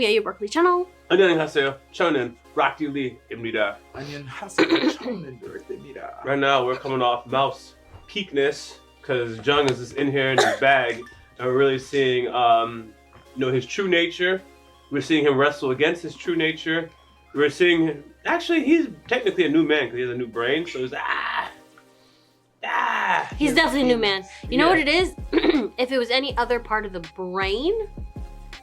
Yaboyrocklee channel. 안녕하세요. 저는 락딜리입니다. 안녕하세요. 저는 락딜리입니다. Right now we're coming off Mouse peakness because Jung is just in here in his bag, and we're really seeing, his true nature. We're seeing him wrestle against his true nature. We're seeing him. Actually, he's technically a new man because he has a new brain. So he's He's definitely a new man. You know what it is? If it was any other part of the brain,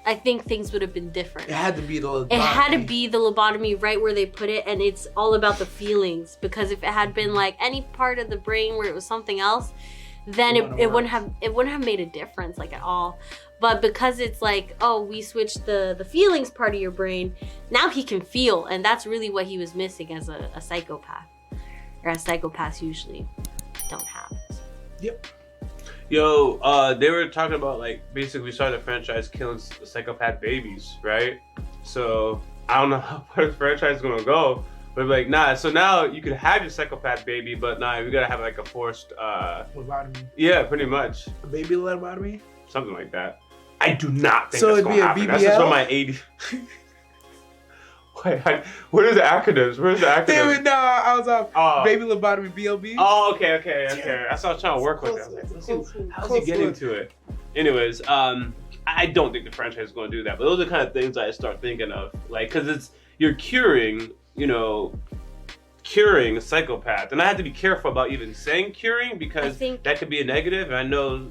I think things would have been different. It had to be the lobotomy. It had to be the lobotomy right where they put it, and it's all about the feelings. Because if it had been like any part of the brain where it was something else, then it wouldn't have made a difference like at all. But because it's like, oh, we switched the feelings part of your brain, now he can feel, and that's really what he was missing as a psychopath, or as psychopaths usually don't have it. Yep. Yo, they were talking about like basically starting the franchise killing psychopath babies, right? So I don't know where the franchise is gonna go, but like nah. So now you could have your psychopath baby, but nah, we gotta have like a forced lobotomy. Yeah, pretty much. A baby lobotomy? Something like that. I do not think so that's it'd gonna be a happen. BBL? That's just from my 80. Wait, what are the acronyms? Where's the acronyms? Damn it, no, I was off. Oh. Baby lobotomy, BLB. Oh, okay. That's what I was trying to work with. I was like, how's he getting to it? Anyways, I don't think the franchise is going to do that. But those are the kind of things I start thinking of, like, because you're curing a psychopath, and I have to be careful about even saying curing because that could be a negative. And I know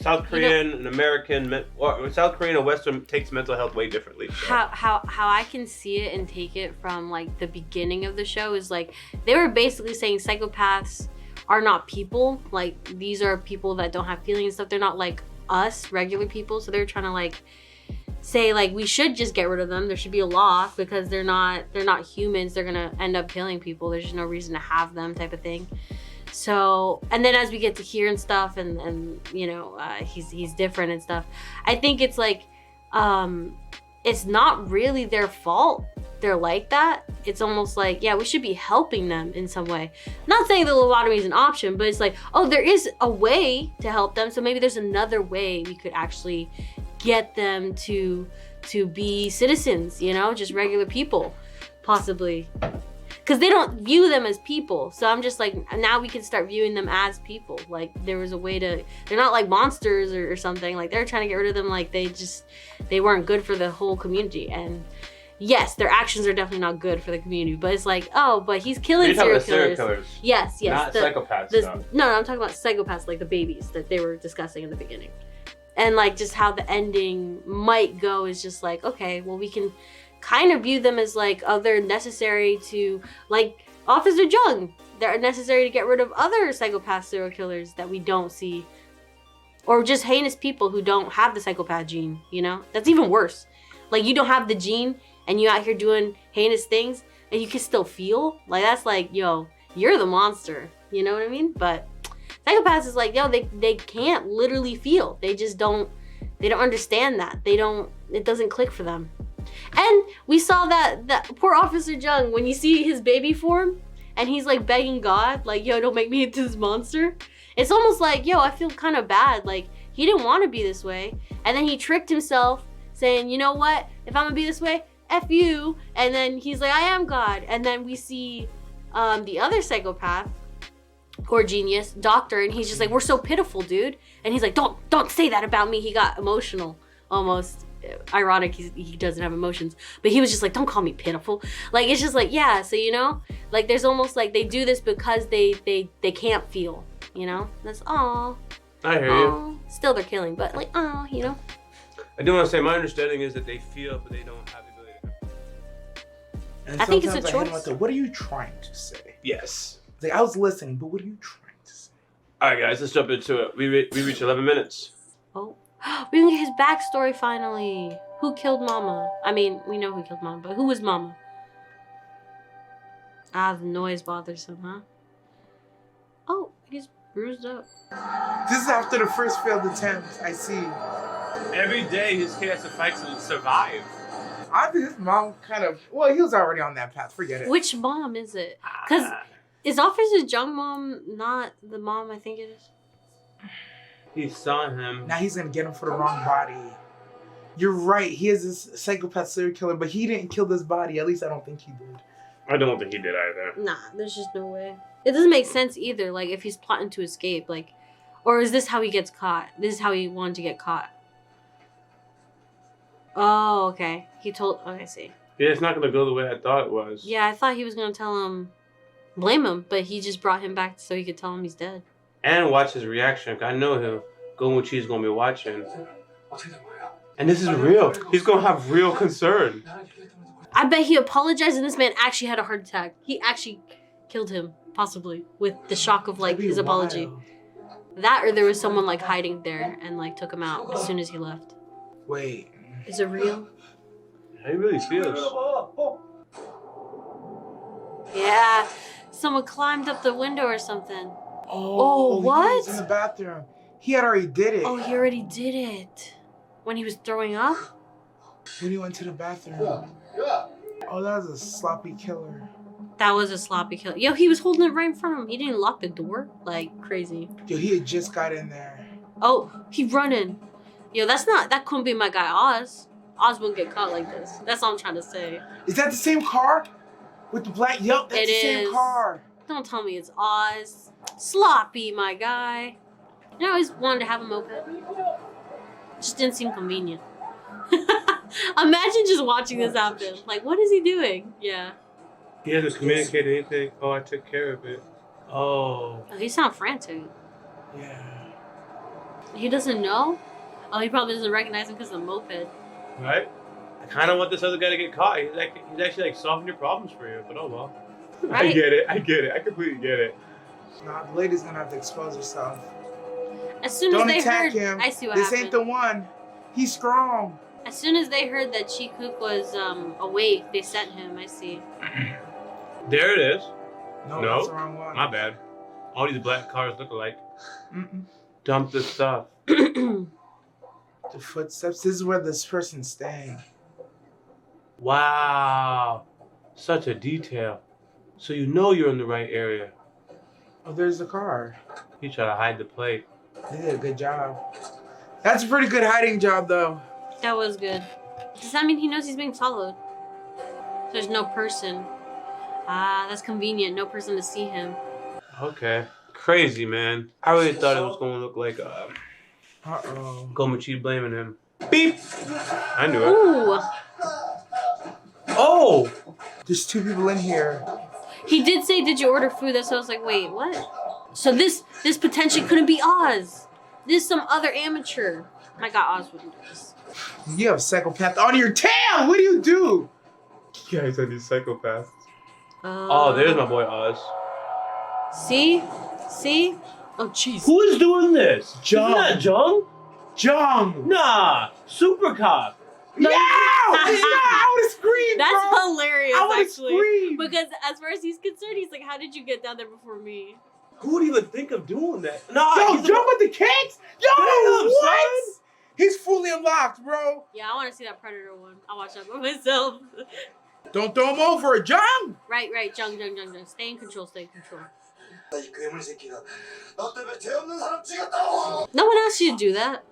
South Korean and American, or South Korean and Western takes mental health way differently. So. How I can see it and take it from like the beginning of the show is like they were basically saying psychopaths are not people. Like these are people that don't have feelings and stuff. They're not like us regular people. So they're trying to like say like we should just get rid of them. There should be a law because they're not humans. They're gonna end up killing people. There's just no reason to have them type of thing. So, and then as we get to hear and stuff and he's different and stuff, I think it's like, it's not really their fault they're like that. It's almost like, yeah, we should be helping them in some way. Not saying the lobotomy is an option, but it's like, oh, there is a way to help them. So maybe there's another way we could actually get them to be citizens, just regular people, possibly. Because they don't view them as people. So I'm just like, now we can start viewing them as people. Like there was a way to, they're not like monsters or something. Like they're trying to get rid of them. Like they weren't good for the whole community. And yes, their actions are definitely not good for the community. But it's like, oh, but he's killing serial killers. Yes. Not psychopaths though. No, I'm talking about psychopaths, like the babies that they were discussing in the beginning. And like just how the ending might go is just like, okay, well we can kind of view them as like, oh, they're necessary to, like Officer Jung, they're necessary to get rid of other psychopath serial killers that we don't see, or just heinous people who don't have the psychopath gene. That's even worse. Like you don't have the gene and you out here doing heinous things and you can still feel. Like that's like, yo, you're the monster. You know what I mean? But psychopaths is like, yo, they can't literally feel. They just don't understand that. It doesn't click for them. And we saw that poor Officer Jung, when you see his baby form and he's like begging God, like, yo, don't make me into this monster. It's almost like, yo, I feel kind of bad. Like he didn't want to be this way. And then he tricked himself saying, you know what? If I'm gonna be this way, F you. And then he's like, I am God. And then we see the other psychopath or genius, Doctor, and he's just like, we're so pitiful, dude. And he's like, don't say that about me. He got emotional almost. Ironic, he doesn't have emotions, but he was just like, don't call me pitiful. Like it's just like, yeah, so like there's almost like they do this because they can't feel, that's all. I hear you. Still they're killing, but like, I do want to say my understanding is that they feel but they don't have the ability to. And I think it's a choice. What are you trying to say? Yes. Like I was listening, but what are you trying to say? All right, guys, let's jump into it. We reached 11 minutes. Oh. We can get his backstory finally. Who killed Mama? I mean, we know who killed Mama, but who was Mama? The noise bothers him, huh? Oh, he's bruised up. This is after the first failed attempt, I see. Every day his kid has to fight to survive. I think his mom he was already on that path, forget it. Which mom is it? Because is Officer Jung mom not the mom I think it is? He saw him. Now he's gonna get him for the wrong body. You're right. He is this psychopath serial killer, but he didn't kill this body. At least I don't think he did. I don't think he did either. Nah, there's just no way. It doesn't make sense either. Like, if he's plotting to escape, like, or is this how he gets caught? This is how he wanted to get caught. Oh, okay. He told. Oh, I see. Yeah, it's not gonna go the way I thought it was. Yeah, I thought he was gonna tell him, blame him, but he just brought him back so he could tell him he's dead. And watch his reaction. I know he'll go when she's gonna be watching. And this is real. He's gonna have real concern. I bet he apologized and this man actually had a heart attack. He actually killed him, possibly, with the shock of, like, his apology. That or there was someone, like, hiding there and, like, took him out as soon as he left. Wait. Is it real? How he really feels. Yeah. Someone climbed up the window or something. Oh, what? He was in the bathroom. He had already did it. Oh, he already did it. When he was throwing up? When he went to the bathroom. Oh, that was a sloppy killer. That was a sloppy kill. Yo, he was holding it right in front of him. He didn't lock the door. Like, crazy. Yo, he had just got in there. Oh, he running. Yo, that couldn't be my guy Oz. Oz wouldn't get caught like this. That's all I'm trying to say. Is that the same car? With the black? Yup, that's the same car. Don't tell me it's Oz. Sloppy, my guy. You know, I always wanted to have a moped. Just didn't seem convenient. Imagine just watching this happen. Like, what is he doing? Yeah. He hasn't communicated anything. Oh, I took care of it. Oh. Oh, he sound frantic. Yeah. He doesn't know? Oh, he probably doesn't recognize him because of the moped. Right? I kind of want this other guy to get caught. He's actually like solving your problems for you. But oh well. Right? I get it. I completely get it. Nah, the lady's gonna have to expose herself. As soon Don't as they attack heard, him. I see what This happened. ain't the one. He's strong. As soon as they heard that Chi-Kook was awake, they sent him. I see. There it is. No, No. that's the wrong one. My bad. All these black cars look alike. Mm-mm. Dump this stuff. The footsteps. This is where this person's staying. Wow. Such a detail. So you know you're in the right area. Oh, there's the car. He tried to hide the plate. They did a good job. That's a pretty good hiding job, though. That was good. Does that mean he knows he's being followed? There's no person. Ah, that's convenient. No person to see him. Okay. Crazy, man. I really thought it was going to look like Uh-oh. Gomachi blaming him. Beep! I knew it. Ooh. Oh! There's two people in here. He did say, "Did you order food?" That's why I was like, "Wait, what?" So this potentially couldn't be Oz. This is some other amateur. My God, Oz wouldn't do this. You have a psychopath on your tail! What do you do? You guys are these psychopaths. Oh, there's my boy Oz. See? See? Oh, jeez. Who is doing this? Jung. Isn't that Jung? Jung! Nah! Super Cop! No! I would have screamed, That's bro. hilarious, I would've actually. screamed. Because as far as he's concerned, he's like, "How did you get down there before me?" Who would even think of doing that? Nah, Yo, Jung with the cakes? Yo, Damn, what? son. He's fully unlocked, bro. Yeah, I want to see that Predator one. I'll watch that by myself. Don't throw him over, Jung! Right, Jung. Stay in control, stay in control. No one asked you to do that.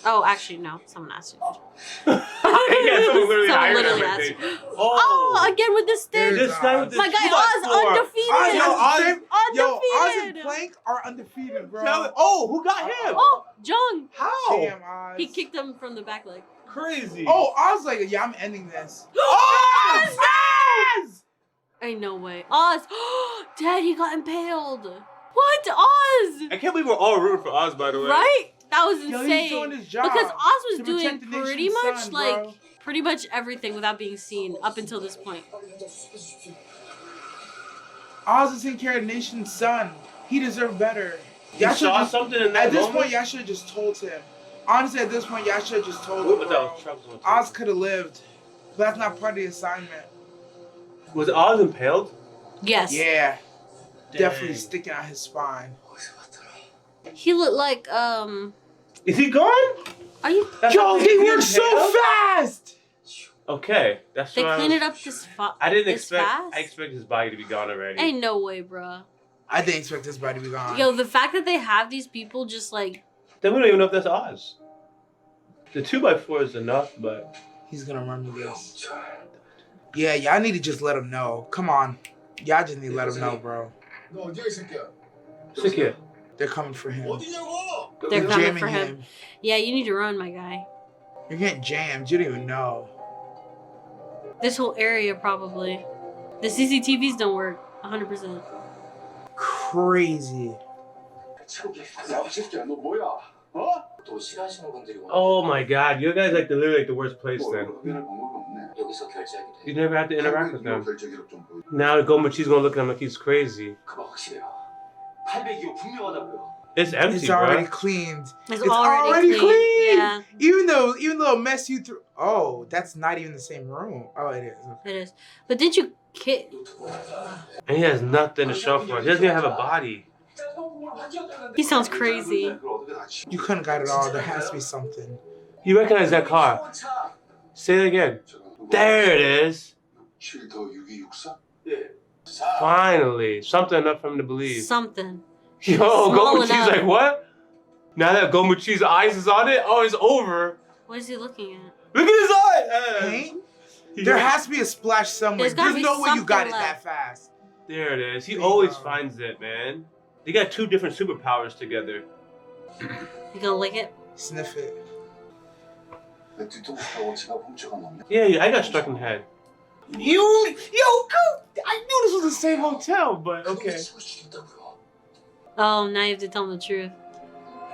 Oh, actually, no. Someone asked you to do Yeah, someone literally Someone hired literally him. asked. Oh! Oh, again with the stairs. There's This guy with this My guy 2x4. Oz, undefeated. Oz and Undefeated. Plank are undefeated, bro. Oh, who got him? Oh, Jung. How? Damn, Oz. He kicked him from the back leg. Crazy. Oh, Oz like, yeah, I'm ending this. Oz! Oz! Ain't no way. Oz. Dad, he got impaled. What? Oz. I can't believe we're all rooting for Oz, by the way. Right? That was Yo, insane. he's doing his job because Oz was to doing protect the pretty nation's much son, like bro. pretty much everything without being seen up until this point. Oz is taking care of the nation's son. He deserved better. You saw something in that At this moment? point, y'all should have just told him. Honestly, at this point, y'all should have just told him, But that bro. was Trump's one, too. Oz could have lived. But that's not part of the assignment. Was Oz impaled? Yes. Yeah. Definitely Dang. sticking out his spine. He looked like Is he gone? are you That's Yo, not they being work so impaled? fast! Okay, that's they what cleaned I it was- up this fast? I didn't expect. Fast? I expected his body to be gone already. Ain't no way, bruh. I didn't expect this body to be gone. Yo, the fact that they have these people just like Then we don't even know if that's Oz. The 2x4 is enough, but He's gonna run me this. Yeah, y'all need to just let him know. Come on. Y'all just need to let him know, bro. stick here. They're coming for him. They're coming jamming for him. Yeah, you need to run, my guy. You're getting jammed. You don't even know. This whole area, probably. The CCTVs don't work 100%. Crazy. Oh my god, you guys like literally like the worst place then. You never have to interact with them. Now Gomachi's gonna look at him like he's crazy. It's empty, It's already bro. cleaned. It's already clean. Yeah, Even though it'll mess you through. Oh, that's not even the same room. Oh, it is. Okay. it is. But did you kid? And he has nothing to show for it. He doesn't even have a body. He sounds crazy. You couldn't got it all. There has to be something. You recognize that car. Say it again. There it is. Finally. Something enough for him to believe. Something. Yo, Small Gomachi's enough. like, what? Now that Gomachi's eyes is on it, oh, it's over. What is he looking at? Look at his eye. Paint? There has to be a splash somewhere. There's gotta There's be no way you got it something that left. fast. There it is. He There you always go. finds finds it, man. They got two different superpowers together. You gonna lick it? Sniff it. Yeah, I got struck in the head. I knew this was the same hotel, but okay. Oh, now you have to tell him the truth.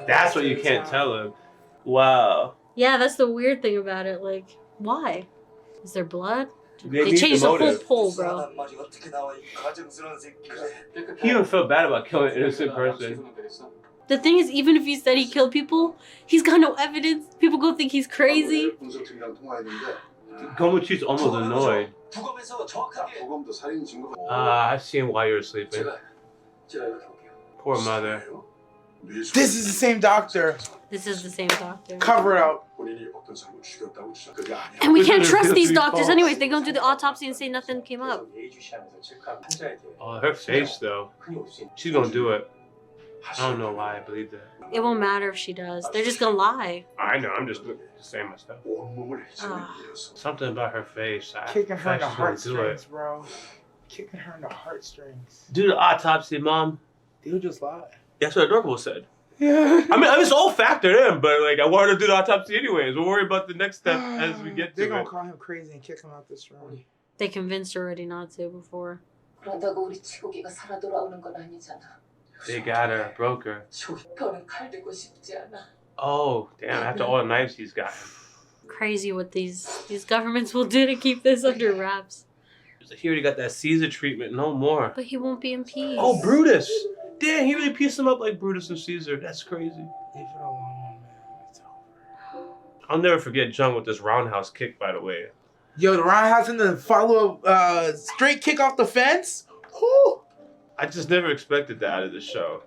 That's what you can't tell him. Wow. Yeah, that's the weird thing about it. Like, why? Is there blood? They need changed the whole motive. pole, bro. He even felt bad about killing an innocent person. The thing is, even if he said he killed people, he's got no evidence. People go think he's crazy. Gomachi's almost annoyed. I've seen why you're sleeping. Poor mother. This is the same doctor. This is the same doctor. Cover it up. And we can't Which trust is these the doctors fault? anyways. They gonna do the autopsy and say nothing came up. Oh, her face though. She's gonna do it. I don't know why I believe that. It won't matter if she does. They're just gonna lie. I know, I'm just saying my stuff. Something about her face. I Kicking her in the she's gonna do heartstrings, it. bro. Kicking her in the heartstrings. Do the autopsy, Mom. They'll just lie. That's what Adorable said. Yeah. I mean, it's all factored in, but like, I wanted to do the autopsy anyways. We'll worry about the next step as we get They're to gonna it. call him crazy and kick him out this room. They convinced her already not to before. 그러다가 우리 치고기가 살아 돌아오는 건 아니잖아. They got her, broke her. 더는 칼 들고 싶지 않아. Oh, damn, after all the knives he's got. Crazy what these governments will do to keep this under wraps. He already got that Caesar treatment, no more. But he won't be in peace. Oh, Brutus! Damn, he really pieced him up like Brutus and Caesar. That's crazy. Leave it alone, man. It's over. I'll never forget Jung with this roundhouse kick, by the way. Yo, the roundhouse and the follow-up straight kick off the fence. Whew. I just never expected that out of the show.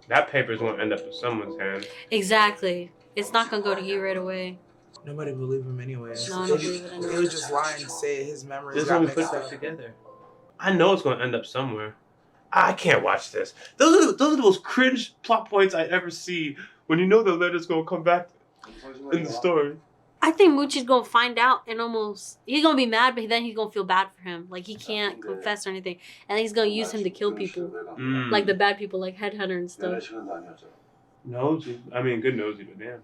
That paper's gonna end up in someone's hand. Exactly. It's not gonna go to you right away. Nobody believed him anyway. No one believe it He anyway. was just lying to say his memories This is got when we put mixed that up. together. I know it's gonna end up somewhere. I can't watch this. Those are the most cringe plot points I ever see when you know the letter's gonna come back in the story. I think Moochie's gonna find out and he's gonna be mad, but then he's gonna feel bad for him. Like he can't confess or anything. And he's gonna use him to kill people. Like the bad people, like Headhunter and stuff. Nosy. I mean, good nosy, but damn.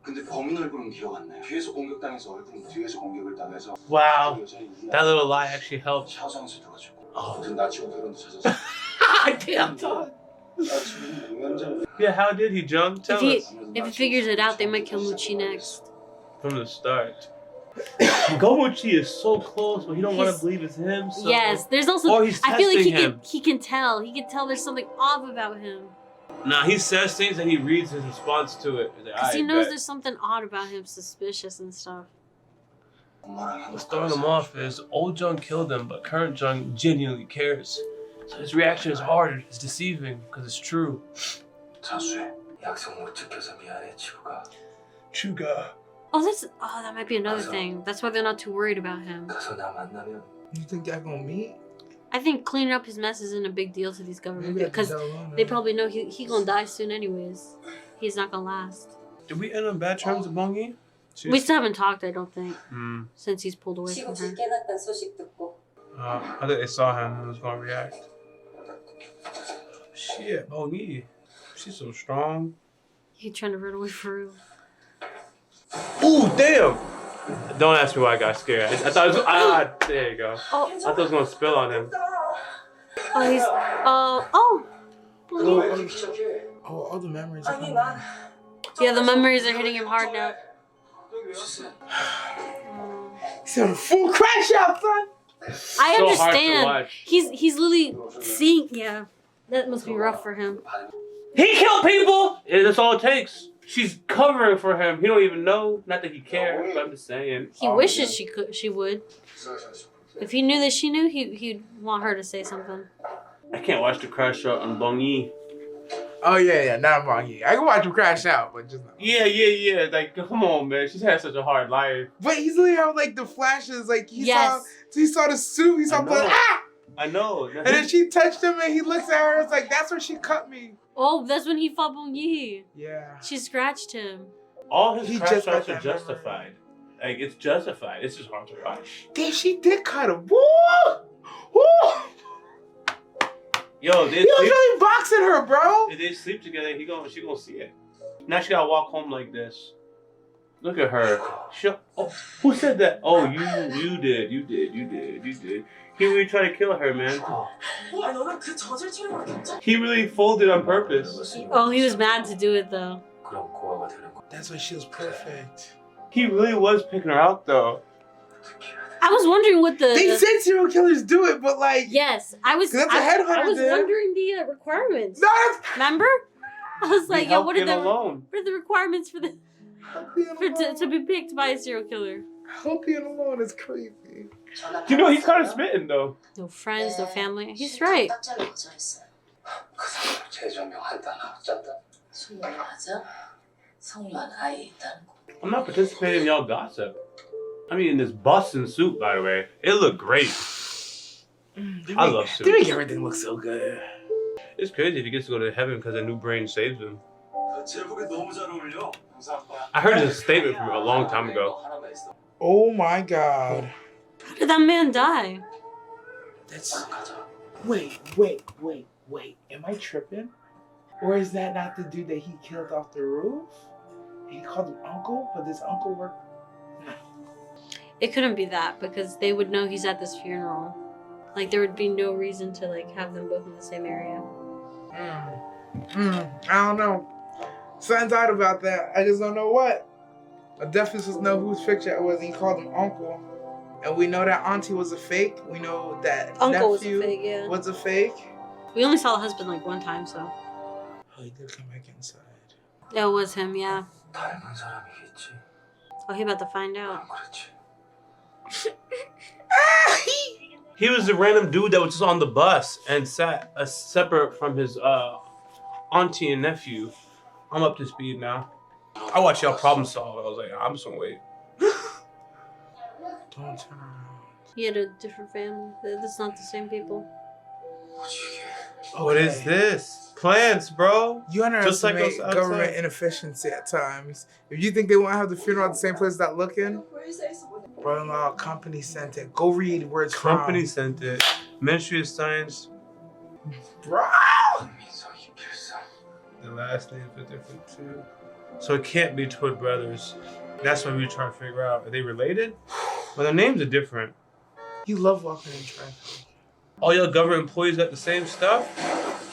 근데 범인 얼굴은 기억 안 나요. 뒤에서 공격당해서 얼굴은 뒤에서 공격을 당해서 Wow. That little lie actually helped. 샤워장에서 들어가지고 무슨 나치고 그런 데 찾았어. Damn, Todd. 나치고 공연장 Yeah, how did he jump? Tell us. If he figures it out, they might kill Moochie next. From the start. Gomuchi is so close, but he don't want to believe it's him. So. Yes, there's also. Or he's I feel like testing him. he can tell. He can tell there's something off about him. Nah, he says things and he reads his response to it. He's like, Because he "Aight, knows bet." there's something odd about him, suspicious and stuff. What's throwing him off is old Jung killed him, but current Jung genuinely cares. So his reaction is hard, it's deceiving, because it's true. 자수해. 약속 못 지켜서 미안해 치고가. Chuga. That might be another thing. That's why they're not too worried about him. 가서 나 만나면 You think they're gonna meet? I think cleaning up his mess isn't a big deal to these government Maybe I can because tell them, they man. probably know he gonna die soon anyways. He's not gonna last. Did we end on bad terms with Bong-yi? We still haven't talked, I don't think, Hmm. since he's pulled away from her. 깨났다는 소식 듣고 I think they saw him and was gonna react. Shit, Bong-yi. She's so strong. He trying to run away from her. Ooh, damn! Don't ask me why I got scared. I thought it was, there you go. Oh, I thought it was gonna spill on him. oh, he's, Oh, all the memories are coming. yeah, the memories are hitting him hard now. He's having a full crash out, son. I So hard to understand. watch. He's literally seeing. Yeah, that must be rough for him. He killed people! Yeah, that's all it takes. She's covering for him. He don't even know. Not that he cares, but I'm just saying. He wishes she would. If he knew that she knew, he'd want her to say something. I can't watch the crash out on Bong-yi. Oh yeah, not Bong-yi. I can watch him crash out, but just not. Yeah. Like, come on, man. She's had such a hard life. But he's literally how like the flashes, like he Yes. saw the suit, he saw I know. blood, I know. and then she touched him, and he looks at her. It's like that's where she cut me. Oh, that's when he fought Bong-yi. Yeah. She scratched him. All his He crash just got outs are that justified. Like, it's justified. It's just hard to watch. Damn, she did cut him. Woo! Woo! Yo, He was really boxing her, bro. if they sleep together, she gonna see it. Now she gotta walk home like this. Look at her. Oh, who said that? Oh, you did. He really tried to kill her, man. 너는 그 저질 치료를 괜찮아? He really folded on purpose. Oh, he was mad to do it though. 그럼 고아가 되는 거. That's why she was perfect. He really was picking her out, though. I was wondering what They said serial killers do it, but like, Yes, I was. 'Cause that's a headhunter, I was dude. wondering the requirements. no, that's Remember? I was like, yo, what are the alone? requirements for the healthy and to be picked by a serial killer? Healthy and alone is crazy. You know, he's kind of smitten, though. No friends, no family. He's right. 딱 잘라 거절했어요. 그 사람 재조명한다나 짠다. 술만 하자. 성유한 아이 있다는 거. I'm not participating in y'all gossip. I mean, this busting suit, by the way, it looked great. I love They suits. make everything look so good. It's crazy if he gets to go to heaven because a new brain saves him. 제복이 너무 잘 어울려. 감사합니다. I heard this statement from a long time ago. 하나만 있어. Oh my god. How did that man die? That's. 가자. Wait. Am I tripping? Or is that not the dude that he killed off the roof? He called him uncle, but this uncle worked. It couldn't be that because they would know he's at this funeral. Like there would be no reason to like have them both in the same area. I don't know. Something's odd about that. I just don't know what. I definitely just know whose picture it was. He called him uncle. And we know that auntie was a fake. We know that Uncle was a nephew fake, yeah. was a fake. We only saw the husband like one time, so. Oh, he did come back inside. It was him, yeah. 닮은 사람이겠지. Oh, he about to find out. 안 그렇지. He was the random dude that was just on the bus and sat separate from his auntie and nephew. I'm up to speed now. I watched y'all problem solve. I was like, I'm just gonna wait. Don't turn around. He had a different family. That's not the same people. What is this? Plants, bro. You Just like underestimate us outside. government inefficiency at times. If you think they won't have the funeral at the same place without looking, brother-in-law, company sent it. Go read where it's Company sent it. Ministry of Science. from. Bro! 민석이 필상. The last name is different too. So it can't be twin brothers. That's what we were trying to figure out. Are they related? Well, their names are different. You love walking in traffic. All your government employees got the same stuff?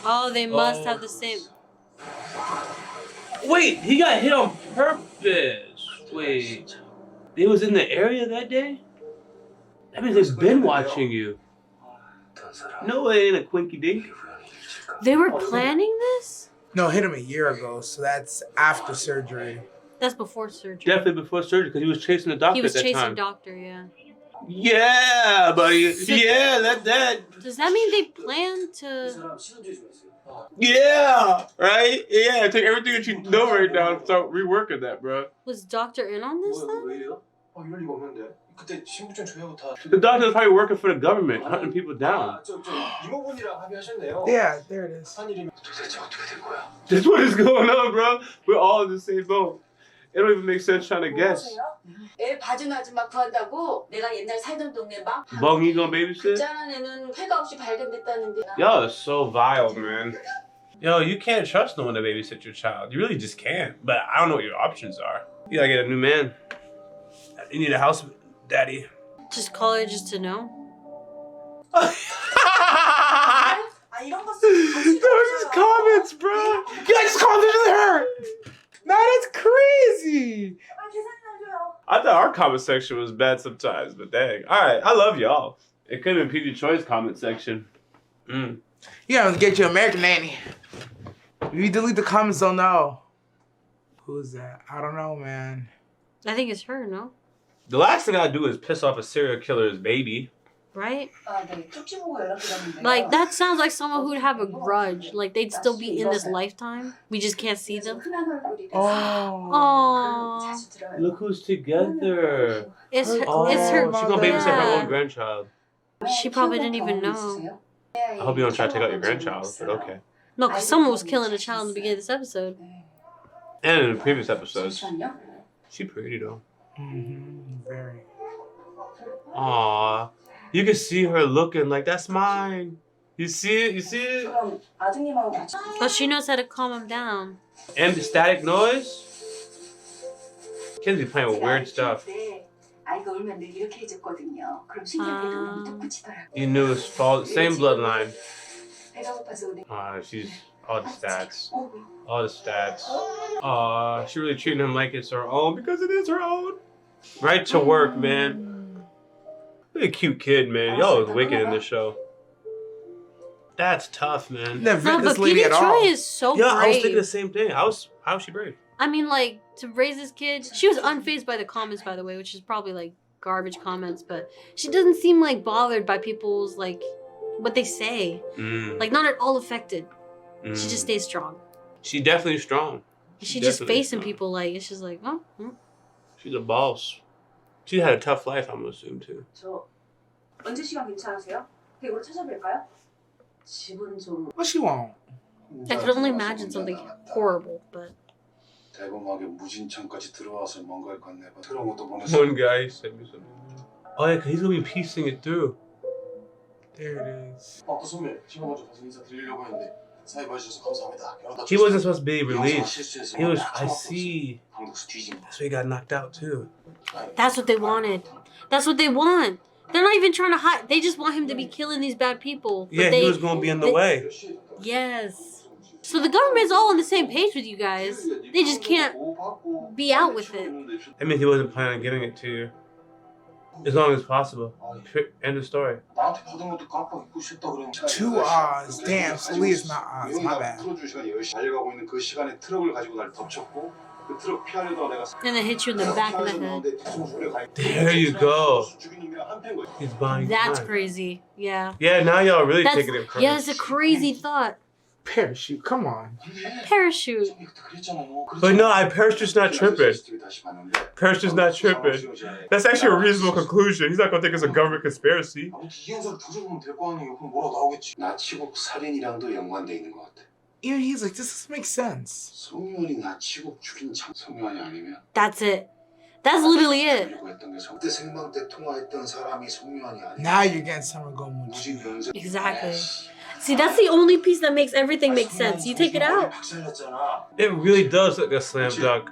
Oh, they must Oh. have the same. Wait, he got hit on purpose. Wait, they was in the area that day? That means they've been watching you. 어떤 사람. No, it ain't a quinky dink. 우연히 일치가. They were planning this? No, hit him a year ago, so that's after surgery. That's before surgery. Definitely before surgery because he was chasing the doctor He was at that chasing time. doctor, yeah. Yeah, buddy. Yeah, that. Does that mean they plan 이 to? 사람 신혼주의 좋아했어요. Yeah, right? Yeah, take everything that you know right now and start reworking that, bro. Was doctor in on this then? 왜 이래요? 이럴 리가 없는데. 그때 신분증 조회부터. The doctor was probably working for the government, hunting people down. 저 이모분이랑 합의하셨네요. Yeah, there it is. 한 일이면 도대체 어떻게 된 거야? That's what is going on, bro. We're all in the same boat. It don't even make sense trying to guess. 애 봐주는 아줌마 구한다고 내가 옛날 살던 동네 막 Bung, gonna babysit? 짠한 애는 회가 없이 발견됐다는데 Y'all is so vile, man. Yo, you can't trust no one to babysit your child. You really just can't. But I don't know what your options are. You gotta get a new man. You need a house daddy. Just call her just to know. 이런 거 Those just comments, bro. Yeah, I just called it her. Nah, that's crazy. I thought our comment section was bad sometimes, but dang. All right, I love y'all. It could have been PG Choice comment section. You gotta get your American nanny. If you delete the comments, they'll know. Who's that? I don't know, man. I think it's her, no? The last thing I'd do is piss off a serial killer's baby. Right? 네, 쪽지 보고 연락드렸는데요. Like, that sounds like someone who'd have a grudge. Like, they'd still be in this lifetime. We just can't see them. 흔한 얼굴이라서 Oh. Aww. 자주 들어요. Look who's together. It's her, Oh, it's her, she's gonna babysit her yeah. own grandchild. She probably didn't even know. I hope you don't try to take out your grandchild, but okay. No, because someone was killing a child in the beginning of this episode. And in the previous episodes. 잠시만요. She pretty though. Very. Aww. You can see her looking like, that's mine. You see it? You see it? 그럼 아드님하고 같이 But she knows how to calm him down. And the static noise? Kenzie playing with weird stuff. 아이가 울면 늘 이렇게 해줬거든요. 그럼 신기하게도 울음이 뚝 붙이더라고요. You knew it's same bloodline. 배가 고파서 은혜. She's all the stats. 어우, All the stats. She really treating him like it's her own because it is her own. Right to work, man. Look at a cute kid, man. Y'all is wicked in this show. That's tough, man. Never No, met this but lady PB at all. Troy is so Yeah, I was brave. thinking the same thing. How is she brave? I mean, like, to raise this kid, she was unfazed by the comments, by the way, which is probably, like, garbage comments, but she doesn't seem, like, bothered by people's, like, what they say. Like, not at all affected. She just stays strong. She's definitely strong. She just definitely facing strong. people, like, it's just like, oh. She's a boss. She had a tough life, I'm gonna assume, too. 저 언제 시간 괜찮으세요? 댁으로 찾아뵐까요? 집은 좀 What she want? I could only imagine something horrible, but... 대범하게 무진창까지 들어와서 뭔가를 건네봐. 그런 것도 보내서 One guy sent me something. Oh, yeah, 'cause he's gonna be piecing it through. There it is. 또 선배, 제가 먼저 가서 인사드리려고 했는데 사이 봐주셔서 감사합니다. He wasn't supposed to be released. 실수해서 He was, 다 I 처먹고 see. 있어. 방독수 뒤집어. That's why he got knocked out, too. That's what they wanted. That's what they want. They're not even trying to hide. They just want him to be killing these bad people. But Yeah, they, he was gonna be in the way. Yes. So the government's all on the same page with you guys. They just can't be out with it. I mean, he wasn't planning on giving it to you. As long as possible. End of story. 나한테 받은 것도 깜빡 잊고 싶다 그러니까 2 hours. Damn, so Leah's not Oz. My bad. 풀어줄 시간이 10시 달려가고 있는 그 시간에 트럭을 가지고 날 덮쳤고 그 트럭 피하려다가 내가 And they hit you in the back of the head. There you go. He's buying That's time. crazy. Yeah. Yeah, now y'all really That's, taking it crazy. yeah, it's a crazy thought. Parachute, come on. Parachute. But no, Parachute's not tripping. Parachute's not tripping. That's actually a reasonable conclusion. He's not gonna think it's a government conspiracy. 이 영상을 더 적으면 될 거 아니에요. 그럼 뭐라고 나오겠지. 나치국 살인이랑도 연관돼 있는 것 같아. Even he's like, this doesn't make sense. 성유한이 나치국 죽인 장 성유한이 아니면 That's it. That's literally it. 그리고 했던 게 그때 생방 때 통화했던 사람이 성유한이 아니야. Now you're getting someone going with 무진 you. 병세. Exactly. See, that's the only piece that makes everything make sense. You take it out. 박살났잖아. It really does look like a slam dunk.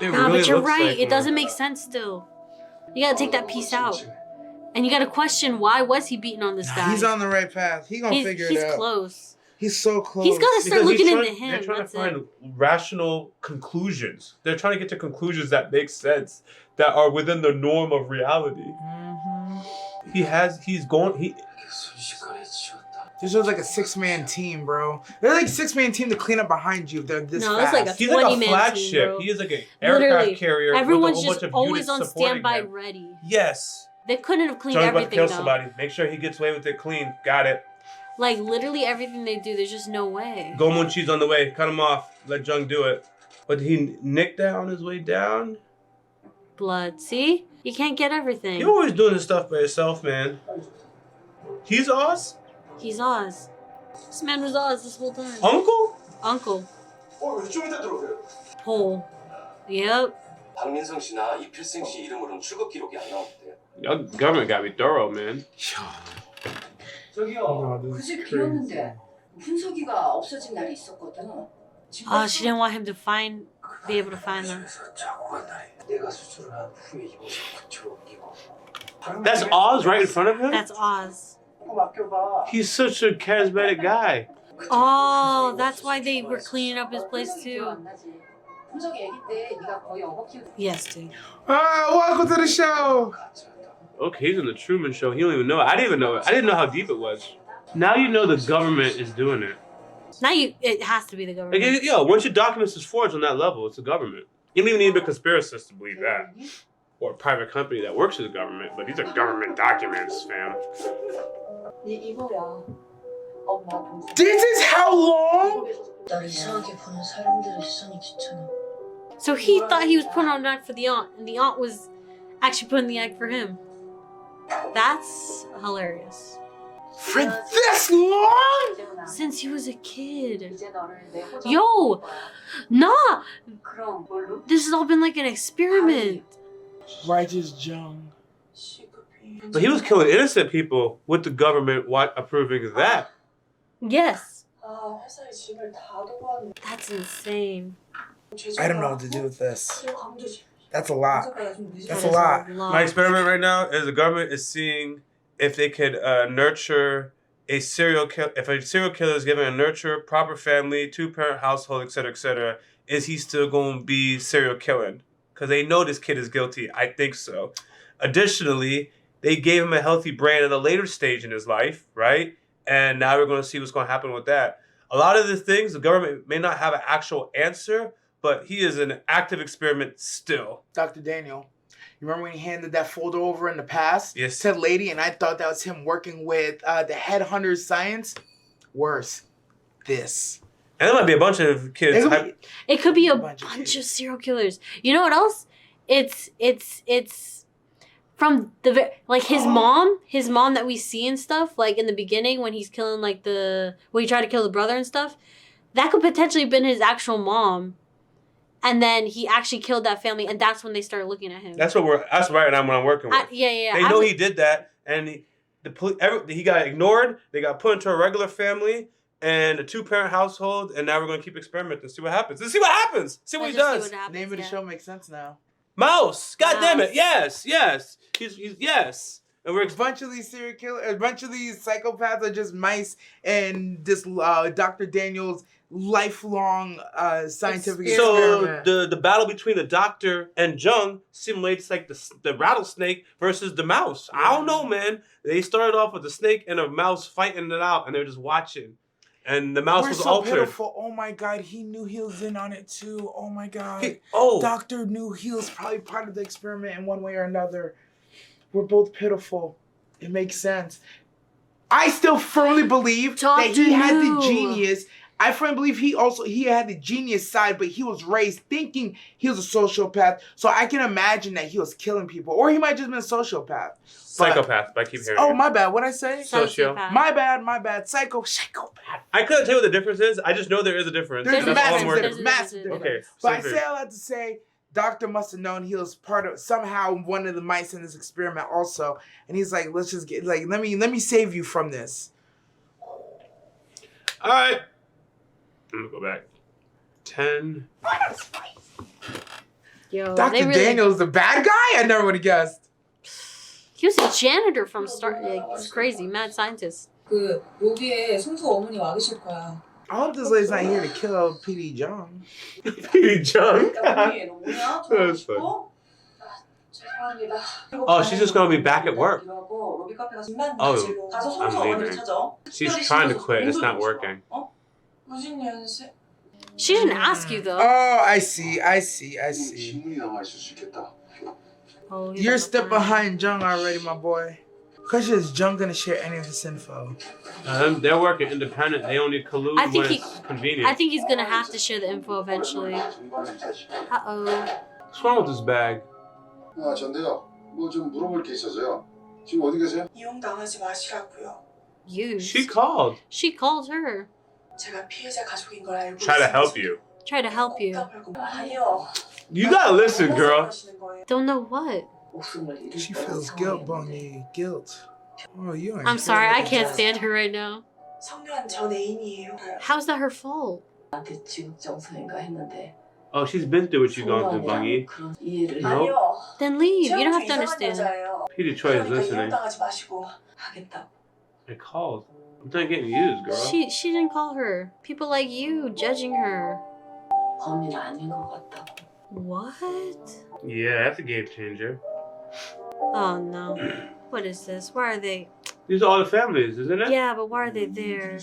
It Nah, really but you're looks right. like It one. doesn't make sense still. You gotta take that piece out. And you gotta question, why was he beating on this Nah, guy? he's on the right path. He gonna figure he's it out. close. He's so close. He's gotta start Because looking he's into him. They're trying That's to find it. rational conclusions. They're trying to get to conclusions that make sense, that are within the norm of reality. He's going. 순식간에 지웠다. This was like a 6-man team, bro. They're like 6-man team to clean up behind you if they're this No, fast. it's like a He's like a 20-man team, flagship. bro. He is like an Literally. aircraft carrier. Everyone's with a whole just bunch of always units on supporting standby him. ready. Yes. They couldn't have cleaned John's about to everything kill though. somebody. Make sure he gets away with it clean. Got it. Like literally everything they do, there's just no way. Gomun Chi's on the way. Cut him off. Let Jung do it. But he nicked that on his way down. Blood. See? You can't get everything. You're always doing this stuff by yourself, man. He's Oz? He's Oz. This man was Oz this whole time. Uncle? Uncle. 좀 이따 들어오세요. Pole. Yep. 박민성 씨나 이필승 씨 이름으로는 출국 기록이 안 나왔대요. Your government gotta be thorough, man. Oh, this 그 is 집 crazy. 비었는데 훈석이가 없어진 날이 있었거든. She didn't want him to be able to find them. 내가 수술한 후에 입어서 그쪽으로 옮기고. That's Oz right in front of him? That's Oz. 그거 맡겨봐. He's such a charismatic guy. Oh, that's why they were cleaning up his place too. 훈석이 애기 때 네가 거의 어버 키우고. Yes, dude. Welcome to the show. Okay, he's in the Truman Show. He don't even know it. I didn't even know it. I didn't know how deep it was. Now you know the government is doing it. Now it has to be the government. Like, yo, once your documents is forged on that level, it's the government. You don't even need to be a conspiracist to believe that. Or a private company that works for the government, but these are government documents, fam. 네 이거야. 엄마 동생. This is how long? 날 이상하게 보는 사람들의 시선이 귀찮아. So he thought he was putting on an act for the aunt, and the aunt was actually putting the act for him. That's hilarious. For this long? Since he was a kid. 이제 너를 내 호적. Yo! Nah! 그럼 뭘로? This has all been like an experiment. Righteous Jung. But he was killing innocent people with the government approving of that. Yes. 아 회사에 집을 다 두고 왔네. That's insane. I don't know what to do with this. 강조지. That's a lot. That That's is a lot. My experiment right now is the government is seeing if they could nurture a serial killer. If a serial killer is given a nurture, proper family, 2-parent household, etc., is he still going to be serial killing? Because they know this kid is guilty. I think so. Additionally, they gave him a healthy brain at a later stage in his life, right? And now we're going to see what's going to happen with that. A lot of the things, the government may not have an actual answer, but he is an active experiment still. Dr. Daniel, you remember when he handed that folder over in the past? Yes. To the lady, and I thought that was him working with the headhunter's science? Worse. This. And there might be a bunch of kids. It could be a Bunch of bunch kids. of serial killers. You know what else? It's from the like his mom that we see and stuff, like in the beginning when he's killing like when he tried to kill the brother and stuff. That could potentially have been his actual mom. And then he actually killed that family, and that's when they started looking at him. That's right now what I'm working with. Yeah. They know he did that, and he got ignored. They got put into a regular family and a 2-parent household, and now we're gonna keep experimenting, see what happens. Let's see what happens. See what he does. Name of the show makes sense now. Mouse. God damn it. Mouse. Yes. He's yes. And we're A bunch of these serial killers, a bunch of these psychopaths are just mice, and this Dr. Daniel's lifelong scientific so experiment. the battle between the doctor and Jung simulates like the rattlesnake versus the mouse. I don't know, man. They started off with the snake and a mouse fighting it out, and they're just watching. And the mouse was so altered. pitiful. Oh my god, he knew he was in on it too. Oh my god. Oh. Doctor knew he was probably part of the experiment in one way or another. We're both pitiful. It makes sense. I still firmly believe that he had the genius. I firmly believe he had the genius side, but he was raised thinking he was a sociopath. So I can imagine that he was killing people. Or he might just been a sociopath. Psychopath, but I keep hearing Oh, it. my bad. What'd I say? Sociopath. My bad. Psychopath. I couldn't tell you what the difference is. I just know there is a difference. There's a That's all I'm massive working difference. with. Massive difference. Okay. But I same say thing. all that to say, Doctor must have known he was part of somehow one of the mice in this experiment also, and he's like, let's just get let me save you from this. All right. I'm gonna go back. 10. Yo, Dr. Daniel's the bad guy? I never would have guessed. He was a janitor from start. Like, it's crazy, mad scientist. 그 여기에 승수 어머니 와 계실 거야. I hope this lady's not here to kill PD Jung. PD Jung. 어머니 너 뭐냐? That's funny. 죄송합니다. Oh, she's just gonna be back at work. 로비 카페 가서 가서 I'm 승수 어머니 leaving. 찾아. She's trying to quit. It's not working. 무슨 연습? She didn't ask you though. Oh, I see. 신문이 남아 있을 수 있겠다. Oh, You're a step behind Jung already, my boy. Question is Jung gonna share any of this info? They're working independent. They only collude I think when it's convenient. I think he's gonna have to share the info eventually. Uh-oh. What's wrong with this bag? 아, 전데요. 뭐 좀 물어볼 게 있어서요. 지금 어디 계세요? 이용당하지 마시라고요. You. She called. She called her. 제가 피해자 가족인 걸 알고 Try to help you. Try to help you. 아니요. You gotta listen, girl. Don't know what. She feels guilt, Bungie. Guilt. Oh, you ain't I'm sorry, I can't that. stand her right now. 성묘한 전 애인이에요. How's that her fault? 나한테 지극정성인가 했는데. Oh, she's been through what you've gone through, Bungie. 그런 이해를 Nope. 아니요. Then leave. You don't have to 이상한 understand. 여자예요. Peter Choi is 그러니까 listening. 이용당하지 마시고 하겠다. It called. I'm not getting used, girl. She didn't call her. People like you judging her. 범인은 아닌 것 같다고. What? Yeah, that's a game changer. Oh no. What is this? Why are they? These are all the families, isn't it? Yeah, but why are they there?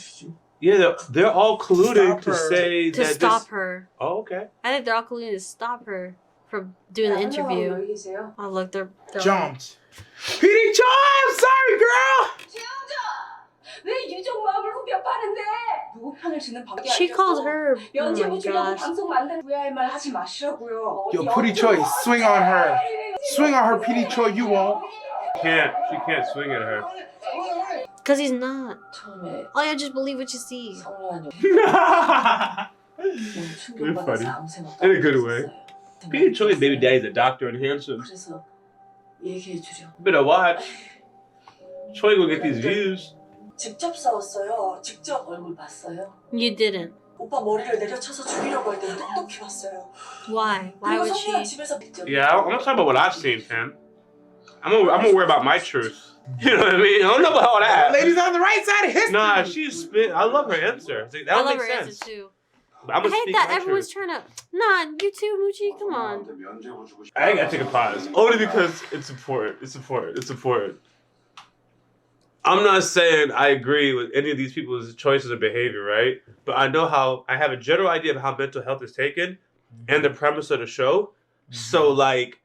Yeah, they're all colluding Stop to her. say To that stop this... her. Oh, okay. I think they're all colluding to stop her from doing the interview. 여기 계세요? Oh look, they're Jumped. PD Choi, I'm sorry, girl. 최영자! 왜 유정 마음을 후벼 파는데? 누구 편을 드는 방법이 She called her. Oh 연재부 my 주려고 gosh. 방송 만든 후회할 말 하지 마시라고요. Yo, PD Choi, swing on her. Swing on her, PD Choi. You won't. She can't swing at her. Cause he's not. 처음에 Oh yeah, just believe what you see. 성묘한 여 You're funny. 충격받아서 아무 생각도 In a 안 good way. 했었어요. Peter Choi's baby daddy's a doctor in Hanson. 그래서 얘기해 주려. Better watch. Choi gonna get these views. 직접 싸웠어요. 직접 얼굴 봤어요. You didn't. 오빠 머리를 내려쳐서 죽이려고 할 때 똑똑히 봤어요. Why? Why 그리고 would 성묘한 she? 집에서 Yeah, I'm gonna talk about what I've seen, Tim. I'm gonna worry about my truth. You know what I mean? I don't know about all that. Ladies on the right side of history. Nah, she's spit. I love her answer. That I don't love make her sense. answer too. But I'm I gonna hate speak that my everyone's truth. trying to. Nah, you too, Moochie. Come on. I gotta take a pause. Only because it's important. It's important. It's important. I'm not saying I agree with any of these people's choices of behavior, right? But I know how I have a general idea of how mental health is taken and the premise of the show. So like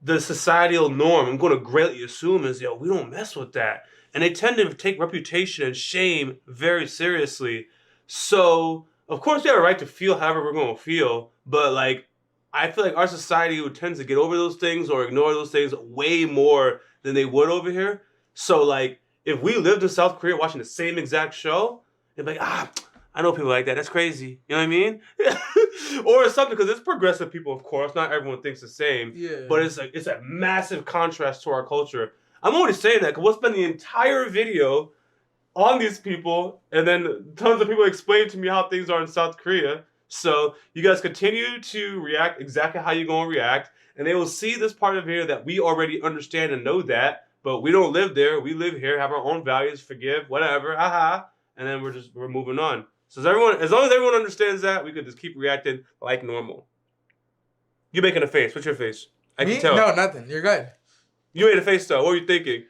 the societal norm, I'm gonna greatly assume is, yo, we don't mess with that. And they tend to take reputation and shame very seriously. So of course we have a right to feel however we're gonna feel, but like I feel like our society would tend to get over those things or ignore those things way more than they would over here. So like if we lived in South Korea watching the same exact show, they'd be like, I know people like that. That's crazy. You know what I mean? Or something, because it's progressive people, of course. Not everyone thinks the same. Yeah. But it's a massive contrast to our culture. I'm only saying that because we'll spend the entire video on these people, and then tons of people explain to me how things are in South Korea. So you guys continue to react exactly how you're going to react, and they will see this part of here that we already understand and know that, but we don't live there. We live here, have our own values, forgive, whatever, haha, and then we're moving on. So as long as everyone understands that, we could just keep reacting like normal. You making a face? What's your face? I Me? can tell. No, nothing. You're good. You made a face though. What were you thinking?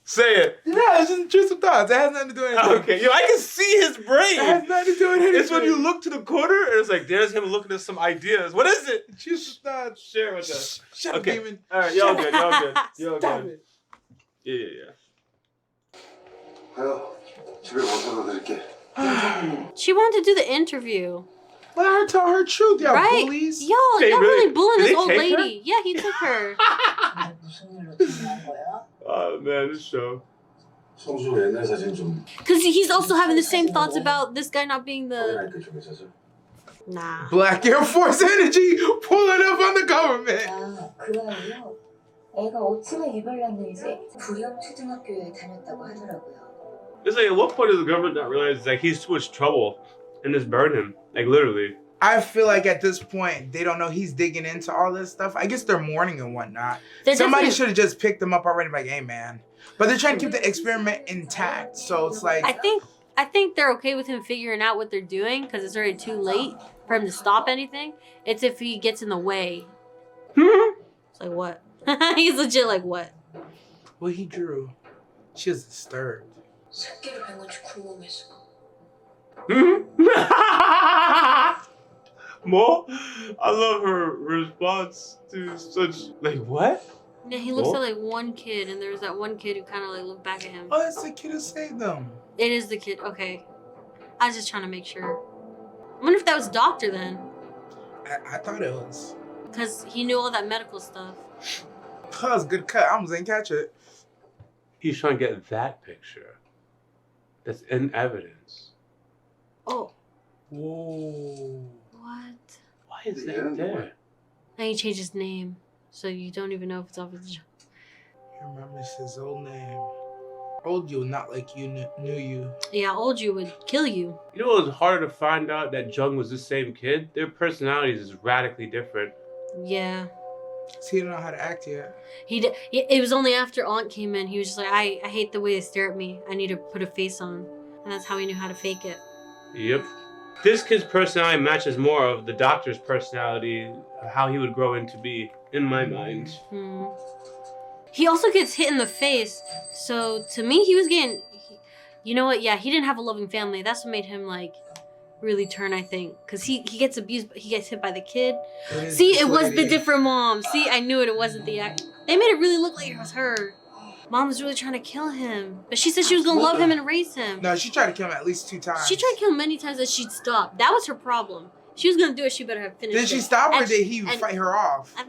Say it. Yeah, it's just intrusive thoughts. It has nothing to do with anything. Okay, yo, I can see his It brain. has nothing to do with anything. It's when you look to the corner and it's like there's him looking at some ideas. What is it? Intrusive thoughts. Share with us. Shut Okay. up, demon. All right, y'all good. Y'all good. Y'all Stop good. it. Yeah. 가요. 집에 모셔다 드릴게. She wanted to do the interview, Let her tell her truth, y'all right? bullies. Y'all They really really- bullying did this they old take her? lady. Yeah, he took her. 근데 무슨 일로 중요한 거야? Oh man, this show. 성수 옛날 사진 좀 Because he's also having the same thoughts about this guy not being the. 확인할게 좀 있어서. Nah. Black Air Force energy pulling up on the government. 아, 그 아이요? 애가 오치마 유발났는지 불영 초등학교에 다녔다고 하더라고요. It's like at what point does the government not realize like he's too much trouble and just burn him? Like literally. I feel like at this point they don't know he's digging into all this stuff. I guess they're mourning and whatnot. They're Somebody definitely- should have just picked him up already, like, hey man. But they're trying to keep the experiment intact, so it's like I think they're okay with him figuring out what they're doing because it's already too late for him to stop anything. It's if he gets in the way. It's like what? He's legit like what? what he drew. She was disturbed. 새끼를 뵌 건지 궁금해서. Mo, I love her response to such like what? Yeah, he looks Oh. at like one kid, and there's that one kid who kind of like looked back at him. Oh, that's the kid who saved them. It is the kid. Okay, I was just trying to make sure. I wonder if that was Doctor then, I thought it was. because he knew all that medical stuff. That was a good cut. I almost didn't catch it. He's trying to get that picture. That's in evidence. Oh, Whoa. what? is that there? And he changed his name, so you don't even know if it's Officer Jung. He remembers his old name. Old you, not like you knew you. Yeah, old you would kill you. You know it was harder to find out that Jung was the same kid? Their personalities is radically different. Yeah. So he didn't know how to act yet. He did. It was only after Aunt came in, he was just like, I hate the way they stare at me. I need to put a face on. And that's how he knew how to fake it. Yep. This kid's personality matches more of the doctor's personality, how he would grow into be, in my mind. Hmm. He also gets hit in the face, so to me, he was getting... You know what? Yeah, he didn't have a loving family. That's what made him, like, really turn, I think. Because he gets abused, he gets hit by the kid. See, it was the different mom. See, I knew it. It wasn't the act. They made it really look like it was her. Mom was really trying to kill him. But she said she was going to love him and raise him. No, she tried to kill him at least 2 times. She tried to kill him many times and she'd stop. That was her problem. She was going to do it, she better have finished Did she it. stop or And did he fight her off? I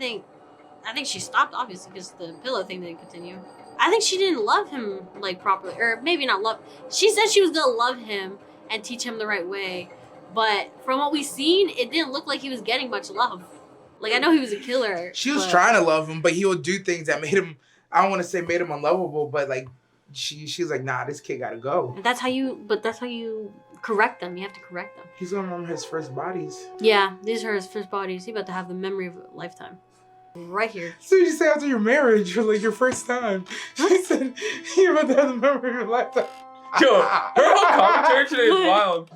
think she stopped, obviously, because the pillow thing didn't continue. I think she didn't love him, like, properly. Or maybe not love. She said she was going to love him and teach him the right way. But from what we've seen, it didn't look like he was getting much love. Like, I know he was a killer. She was trying to love him, but he would do things that made him, I don't want to say made him unlovable, but, like, she was like, nah, this kid got to go. That's how you correct them. You have to correct them. He's going to remember his first bodies. Yeah, these are his first bodies. He's about to have the memory of a lifetime. Right here. So you say after your marriage, or like your first time, she said you're about to have the memory of your lifetime. Yo, her whole commentary today is wild.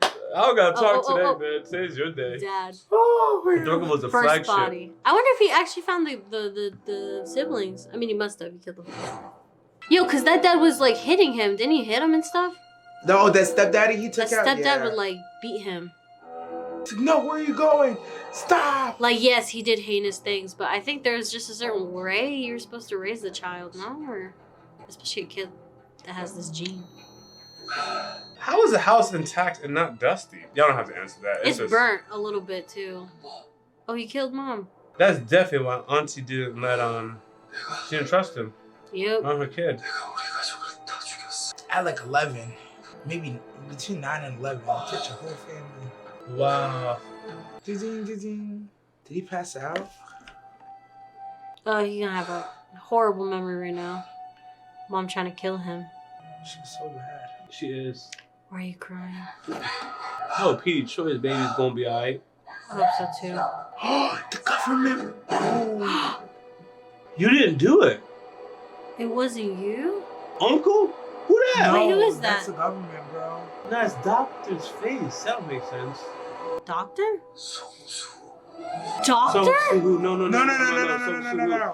I don't gotta talk today, man. Today's your day. Dad. Oh, The Dorcas was a First flagship. body. I wonder if he actually found the siblings. I mean, he must have. He killed them. Yo, because that dad was, like, hitting him. Didn't he hit him and stuff? No, that stepdaddy he took That out? stepdad would, like, beat him. No, where are you going? Stop! Like, yes, he did heinous things, but I think there's just a certain way you're supposed to raise the child, no? Or especially a kid that has this gene. How is the house intact and not dusty? Y'all don't have to answer that. It's just burnt a little bit, too. Oh, he killed Mom. That's definitely why Auntie didn't let she didn't trust him. Yep. On her kid. At like 11, maybe between 9 and 11, catch your whole family. Wow. Ding, ding, ding. Did he pass out? Oh, he's gonna have a horrible memory right now. Mom trying to kill him. She's so bad. She is. Why are you crying? Oh, Petey Choi's baby's gonna be alright. I hope so, too. Oh, the government. Oh. You didn't do it. It wasn't you? Uncle? Who that? Wait, who is That's that? the government, bro. That's Doctor's face. That makes sense. Doctor? Sung Doctor? Soo-hoo. No. No.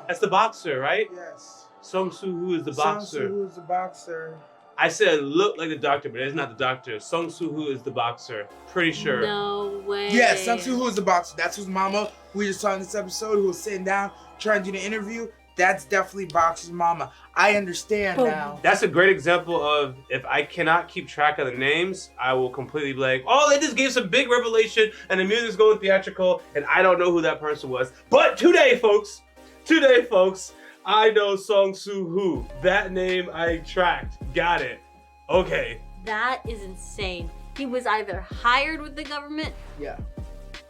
That's the boxer, right? Yes. Sung Soo-hoo is the boxer. Who is the boxer? I said look like the doctor, but it's not the doctor. Sung Soo-hoo is the boxer. Pretty sure. No way. Yes, Seung Soo-hoo is the boxer. That's whose mama we just saw in this episode who was sitting down trying to do the interview. That's definitely Boxer's mama. I understand now. That's a great example of if I cannot keep track of the names, I will completely be like, oh, they just gave some big revelation and the music's going theatrical and I don't know who that person was. But today, folks, I know Sung Soo-hoo. That name I tracked. Got it. Okay. That is insane. He was either hired with the government. Yeah.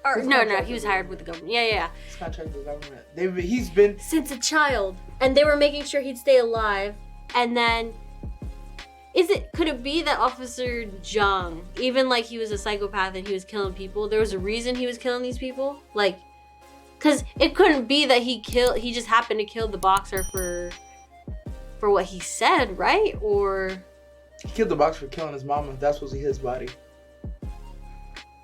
Or no, he was hired with the government. Yeah. He's contracted with the government. He's been Since a child. And they were making sure he'd stay alive. And then could it be that Officer Jung, even like he was a psychopath and he was killing people, there was a reason he was killing these people? Like, cause it couldn't be that he just happened to kill the boxer for what he said, right? Or he killed the boxer for killing his mama. That's supposed to be his body.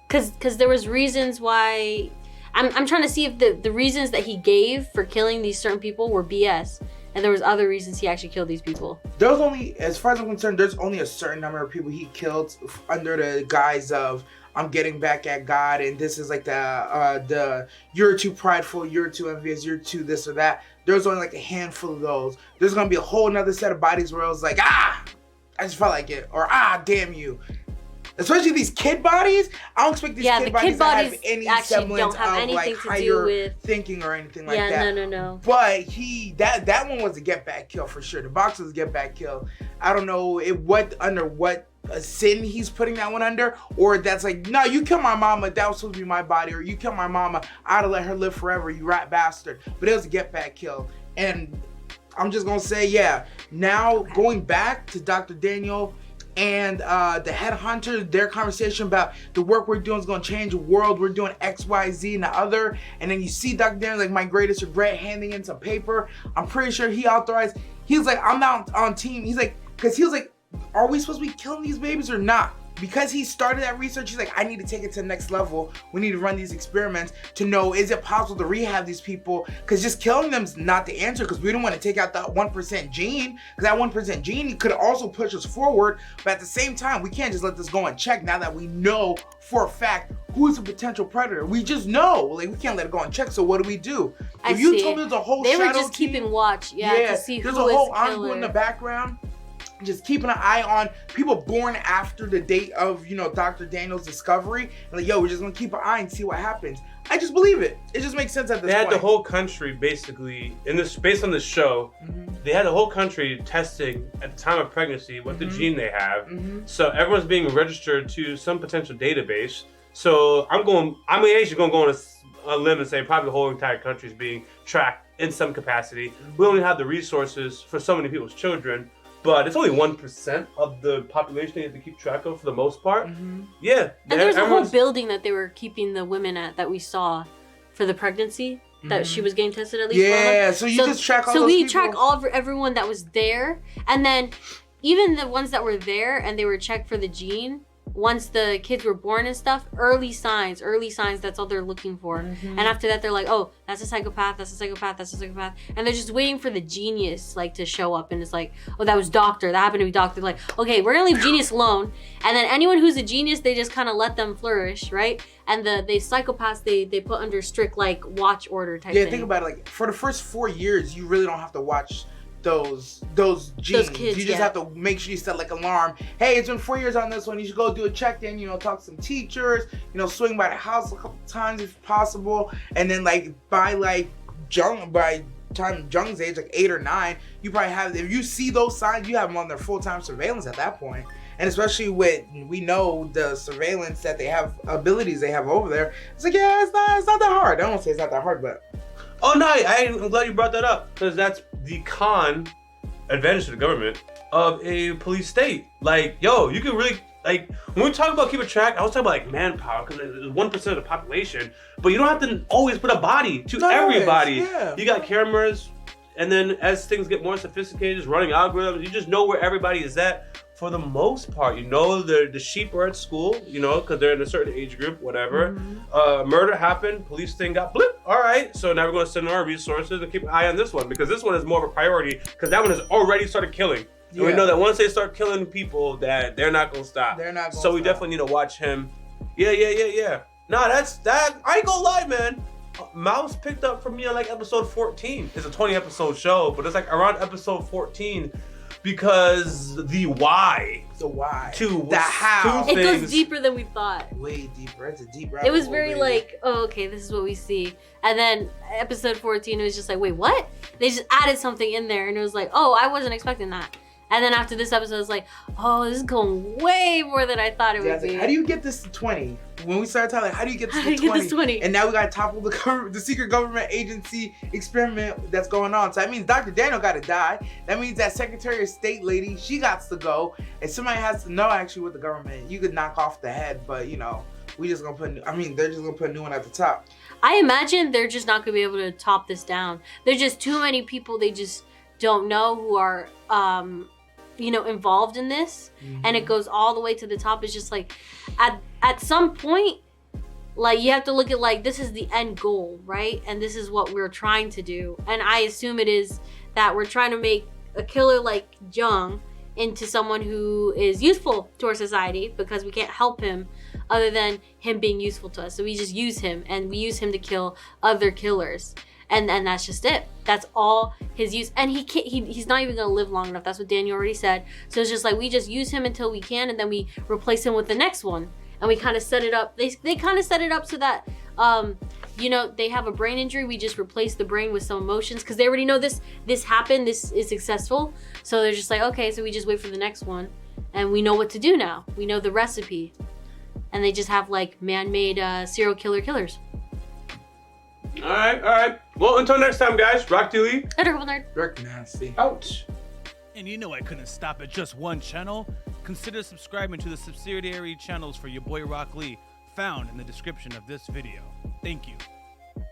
Cause there was reasons why. I'm trying to see if the reasons that he gave for killing these certain people were BS, and there was other reasons he actually killed these people. There's only, as far as I'm concerned, there's only a certain number of people he killed under the guise of I'm getting back at God, and this is like the you're too prideful, you're too envious, you're too this or that. There's only like a handful of those. There's gonna be a whole nother set of bodies where I was like, I just felt like it, or damn you. Especially these kid bodies, I don't expect these kid bodies to have any semblance of like higher thinking or anything like that. Yeah, no. But that one was a get back kill for sure. The boxer was a get back kill. I don't know under what sin he's putting that one under, or that's like, no, you killed my mama, that was supposed to be my body, or you killed my mama, I ought to let her live forever, you rat bastard. But it was a get back kill. And I'm just gonna say, yeah, now going back to Dr. Daniel and the headhunter, their conversation about the work we're doing is gonna change the world, we're doing X, Y, Z, and the other, and then you see Dr. Daniel like, my greatest regret, handing in some paper. I'm pretty sure he authorized, he was like, I'm not on team. He's like, because he was like, are we supposed to be killing these babies or not? Because he started that research, he's like, I need to take it to the next level. We need to run these experiments to know, is it possible to rehab these people? Because just killing them's not the answer, because we don't want to take out that 1% gene, because that 1% gene could also push us forward. But at the same time, we can't just let this go unchecked now that we know for a fact who is a potential predator. We just know, like, we can't let it go unchecked. So what do we do? If you told me there's a whole they were shadow just team, keeping watch, to see who there's a is whole the envoy killer in the background, just keeping an eye on people born after the date of, you know, Dr. Daniel's discovery. And like, yo, we're just gonna keep an eye and see what happens. I just believe it. It just makes sense at this point. They had the whole country basically, based on this show, they had the whole country testing at the time of pregnancy what the gene they have. So everyone's being registered to some potential database. So I'm actually gonna go on a limb and say probably the whole entire country is being tracked in some capacity. We only have the resources for so many people's children, but it's only 1% of the population they have to keep track of for the most part. Yeah. And there's a whole building that they were keeping the women at that we saw for the pregnancy that she was getting tested at least. Yeah, so you just track all those people? So we track all of everyone that was there, and then even the ones that were there and they were checked for the gene. Once the kids were born and stuff, early signs, that's all they're looking for. And after that, they're like, oh, that's a psychopath, that's a psychopath, that's a psychopath. And they're just waiting for the genius, like, to show up. And it's like, oh, that was doctor, that happened to be doctor. Like, okay, we're gonna leave genius alone. And then anyone who's a genius, they just kind of let them flourish, right? And the psychopaths, they put under strict, like, watch order type thing. Yeah, think about it, like, for the first 4 years, you really don't have to watch those genes. Kids, you just have to make sure you set like alarm. Hey, it's been 4 years on this one. You should go do a check-in, you know, talk to some teachers, you know, swing by the house a couple times if possible. And then like by time Jung's age, like 8 or 9, you probably have, if you see those signs, you have them on their full-time surveillance at that point. And especially with, we know the surveillance that they have, abilities they have over there. It's like, yeah, it's not that hard. I don't want to say it's not that hard, but. Oh no, I'm glad you brought that up, because that's the advantage to the government of a police state. Like, yo, you can really, like, when we talk about keeping track, I was talking about like manpower, because it's 1% of the population, but you don't have to always put a body to everybody. Yeah. You got cameras, and then as things get more sophisticated, just running algorithms, you just know where everybody is at. For the most part, you know the sheep are at school, you know, because they're in a certain age group, whatever. Murder happened, police thing got blip. All right, so now we're going to send our resources and keep an eye on this one, because this one is more of a priority, because that one has already started killing. Yeah. And we know that once they start killing people, that they're not going to stop. They're not going to So we definitely need to watch him. Yeah. Nah, that, I ain't gonna lie, man. Mouse picked up from me on like episode 14. It's a 20 episode show, but it's like around episode 14. Because the why. The why. The how. It goes deeper than we thought. Way deeper. It's a deep rabbit It was hole, very baby. like, oh, okay, this is what we see. And then episode 14, it was just like, wait, what? They just added something in there, and it was like, oh, I wasn't expecting that. And then after this episode, it's like, oh, this is going way more than I thought it would be. Like, how do you get this to 20? When we started talking, like, how do you get this to 20? And now we got to topple the secret government agency experiment that's going on. So that means Dr. Daniel got to die. That means that Secretary of State lady, she got to go. And somebody has to know actually with the government. You could knock off the head, but you know, they're just going to put a new one at the top. I imagine they're just not going to be able to top this down. There's just too many people they just don't know who are, you know, involved in this. And it goes all the way to the top. It's just like, at some point, like, you have to look at, like, this is the end goal, right? And this is what we're trying to do. And I assume it is that we're trying to make a killer like Jung into someone who is useful to our society, because we can't help him other than him being useful to us. So we just use him, and we use him to kill other killers. And that's just it. That's all his use. And he's not even gonna live long enough. That's what Daniel already said. So it's just like, we just use him until we can, and then we replace him with the next one. And we kind of set it up. They kind of set it up so that, you know, they have a brain injury. We just replace the brain with some emotions, because they already know this happened. This is successful. So they're just like, okay, so we just wait for the next one. and we know what to do now. We know the recipe. And they just have like man-made serial killers. All right. Well, until next time, guys. Rocklee. Rick nasty. Out. And you know I couldn't stop at just one channel. Consider subscribing to the subsidiary channels for Yaboyrocklee, found in the description of this video. Thank you.